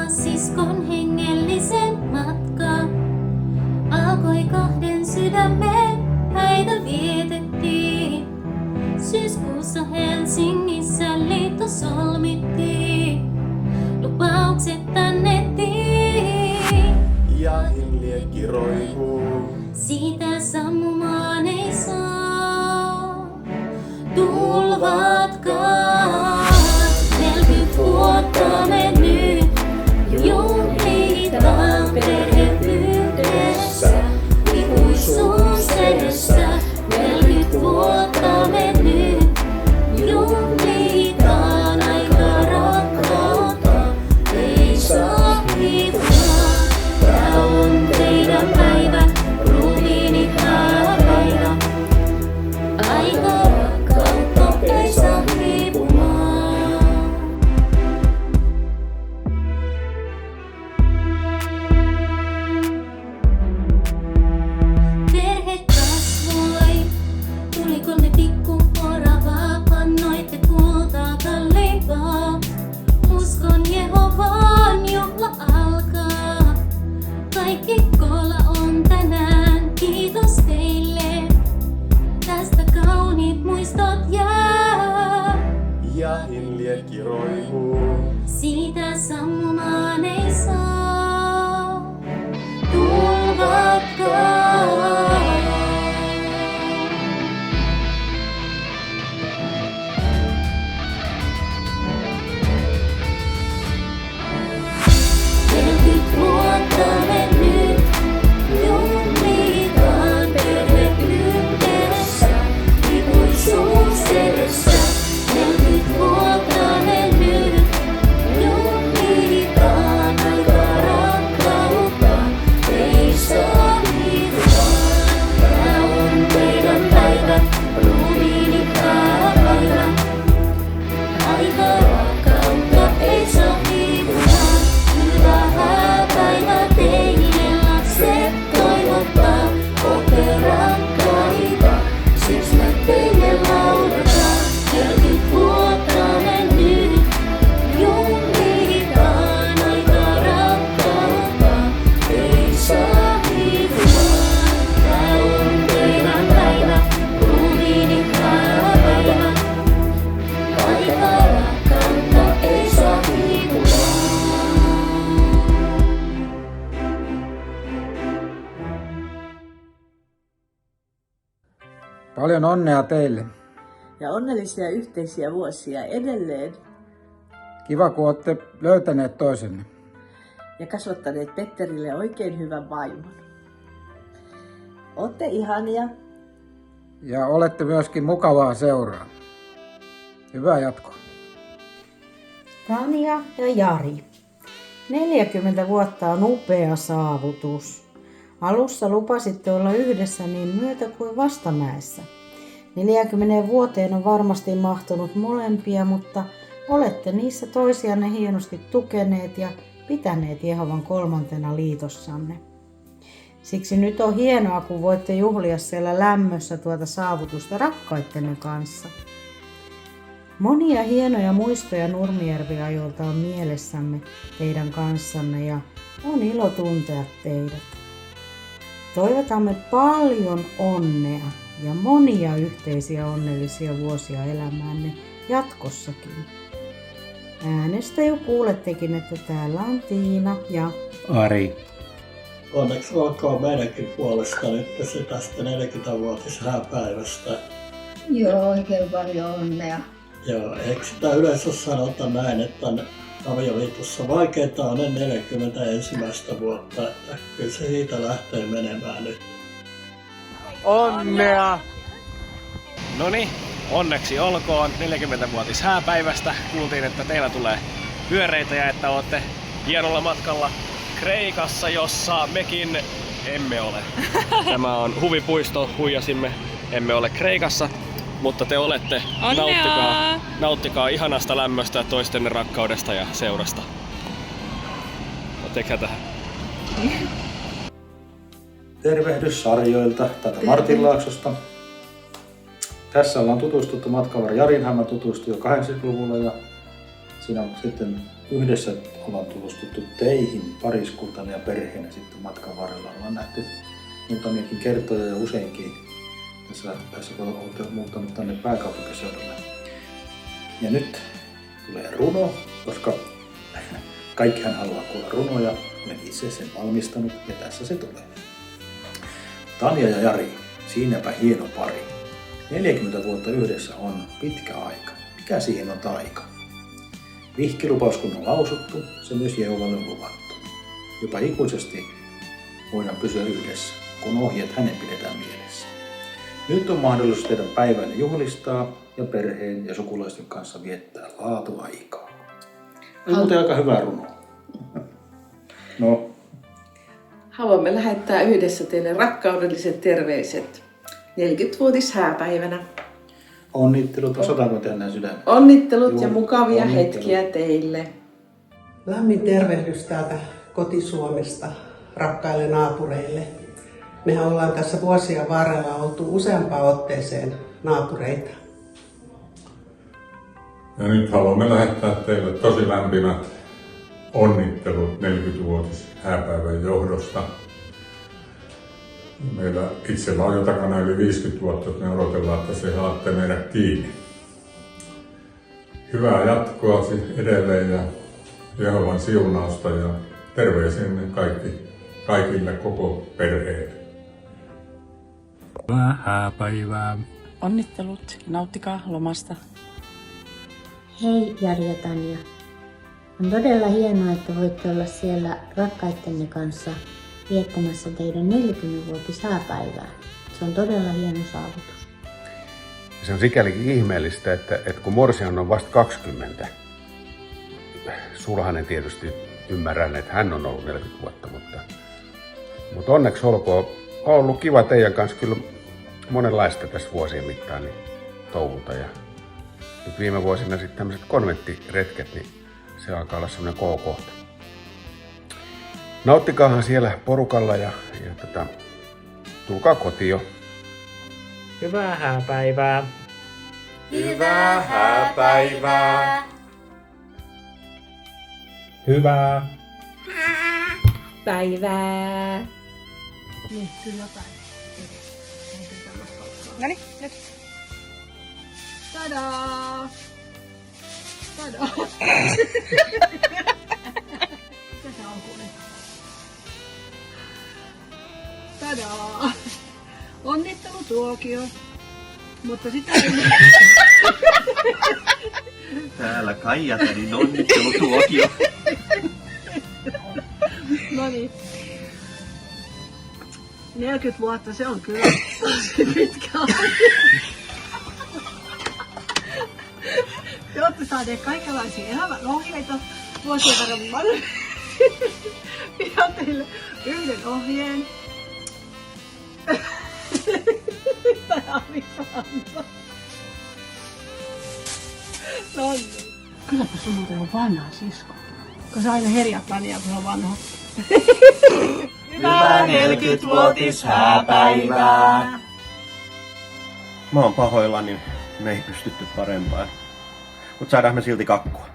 siskon hengellisen matka. Alkoi kahden sydämen häitä vietettiin. Syyskuussa Helsingissä liitto solmittiin. Lupaukset annettiin. Jahin liekki roikuu. Siitä sammumaan ei saa. Tulvatkaan. 40 vuotta mennyt. Juhlitaan perheyydessä. Ikuisuus edessä. 40 vuotta mennyt. Juhlitaan aika rakkautta. Ei saa hiipua. Tää on teidän päivä. Ruumiini hääpäivä. Aika rakkautta ei saa hiipumaan. Perhe kasvoi. Tuli 3 pikkuoravaa. Annoitte kultaa kalliimpaa. Uskon Jehovaan juhla alkaa. Kaikki koolla on tänään. Kiitos teille. Tästä kauniit muistot jää. Jahin liekki roikuu. Siitä sammumaan ei saa. Tulvatkaan. Vuotta mennyt, juhlitaan perheyydessä, ikuisuus edessä. 40 vuotta mennyt, juhlitaan aika rakkautta, ei saa hiipua. Tää on teidän päivä, ruumiini hääpäivä. Aika rakkautta ei saa hiipua. Hyvä hääpäivä teille lapset toivottaa. Ootte rakkaita, siksi me teille lauletaan. 40 vuotta mennyt, juhlitaan aika rakkautta. Ei saa hiipua. Tää on teidän päivä, ruumiini hääpäivä. Aika rakkautta ei saa hiipua. Paljon onnea teille. Ja onnellisia yhteisiä vuosia edelleen Kiva, kun olette löytäneet toisenne. ja kasvattaneet Petterille oikein hyvän vaimon. Olette ihania. Ja olette myöskin mukavaa seuraa. Hyvää jatkoa. Tanja ja Jari. 40 vuotta on upea saavutus. Alussa lupasitte olla yhdessä niin myötä kuin Vastamäessä. 40 vuoteen on varmasti mahtunut molempia, mutta olette niissä toisianne hienosti tukeneet ja pitäneet Jehovan kolmantena liitossanne. Siksi nyt on hienoa, kun voitte juhlia siellä lämmössä tuota saavutusta rakkaittenne kanssa. Monia hienoja muistoja Nurmijärvi-ajolta on mielessämme teidän kanssanne ja on ilo tuntea teidät. Toivotamme paljon onnea ja monia yhteisiä onnellisia vuosia elämäänne jatkossakin. Äänestä jo kuulettekin, että täällä on Tiina ja Ari. Onneksi olkoon meidänkin puolesta nyt se tästä 40-vuotishääpäivästä. Joo, oikein paljon onnea. Joo, eikö sitä yleensä sanota näin, että avioliitossa vaikeinta on ne 41 vuotta, että kyllä se siitä lähtee menemään nyt. Onnea! Noniin, onneksi olkoon 40-vuotishääpäivästä. Kuultiin, että teillä tulee pyöreitä ja että olette hienolla matkalla Kreikassa, jossa mekin emme ole. Tämä on huvipuisto, huijasimme, emme ole Kreikassa, mutta te olette. Nauttikaa ihanasta lämmöstä, toistenne rakkaudesta ja seurasta. Otekaa tähän. Tervehdys Sarjoilta, tätä Martinlaaksosta. Tässä ollaan tutustuttu matkavari Jarin. Hän tutustui jo 80-luvulla ja siinä on sitten yhdessä ollaan tulostuttu teihin pariskuntana ja perheenä sitten matkan varrella. Ollaan nähty muutamiakin kertoja ja useinkin tässä kun olette muuttanut tänne pääkaupunkiseudulle. Ja nyt tulee runo, koska kaikkihan haluaa kuulla runoja. Olen itse sen valmistanut ja tässä se tulee. Tanja ja Jari, siinäpä hieno pari. 40 vuotta yhdessä on pitkä aika. Mikä siihen on taika? Vihkilupaus kun on lausuttu, se myös Jehova on luvattu. Jopa ikuisesti voidaan pysyä yhdessä, kun ohjeet hänen pidetään mielessä. Nyt on mahdollisuus teidän päivänne juhlistaa ja perheen ja sukulaisten kanssa viettää laatuaikaa. On muuten aika hyvä runo. No. Haluamme lähettää yhdessä teille rakkaudelliset terveiset 40-vuotis hääpäivänä. Onnittelut, osataanko tänään sydämen? Onnittelut ja mukavia hetkiä teille. Lämmin tervehdys täältä koti-Suomesta rakkaille naapureille. Mehän ollaan tässä vuosien varrella oltu useampaan otteeseen naapureita. Ja nyt haluamme lähettää teille tosi lämpimät onnittelut 40-vuotis hääpäivän johdosta. Meillä itsellä on jo takana yli 50 vuotta, että me odotellaan, että se saatte meidät kiinni. Hyvää jatkoa edelleen ja Jehovan siunausta ja terveisinne kaikille koko perheelle. Hyvää hääpäivää. Onnittelut, nauttikaa lomasta. Hei Jari ja Tanja. On todella hienoa, että voitte olla siellä rakkaittenne kanssa viettämässä teidän 40-vuotis hääpäivää. Se on todella hieno saavutus. Se on sikälikin ihmeellistä, että kun morsian on vasta 20. Sulhanen tietysti ymmärrän, että hän on ollut 40 vuotta, mutta onneksi olkoon. On ollut kiva teidän kanssa kyllä monenlaista tässä vuosien mittaan niin touhuta. Ja nyt viime vuosina sitten tämmöiset konventtiretket, niin se alkaa olla semmoinen kohokohta. Nauttikaahan siellä porukalla ja tulkaa kotiin jo. Hyvää hääpäivää. Hyvää hääpäivää. Hyvää päivää. Niin, kyllä jotain. Noniin, nyt. Tadaa! Tadaa! Tätä on kuule. Tadaa! Onnittelutuokio. Mutta sitten... Täällä Kaija-tädin onnittelutuokio. Noniin. 40 vuotta, se on kyllä pitkä aika. Te olette saaneet kaikenlaisia elämän ohjeita vuosien varrella. Ihan teille yhden ohjeen. Tää oli Santa. No niin. Kylläpä sun muuten on vanha sisko. Kun sä aina herjat Tanja, kun on vanha. Hyvää 40-vuotis hääpäivää! Mä oon pahoillani, me ei pystytty parempaan. Mut saadaan me silti kakkua.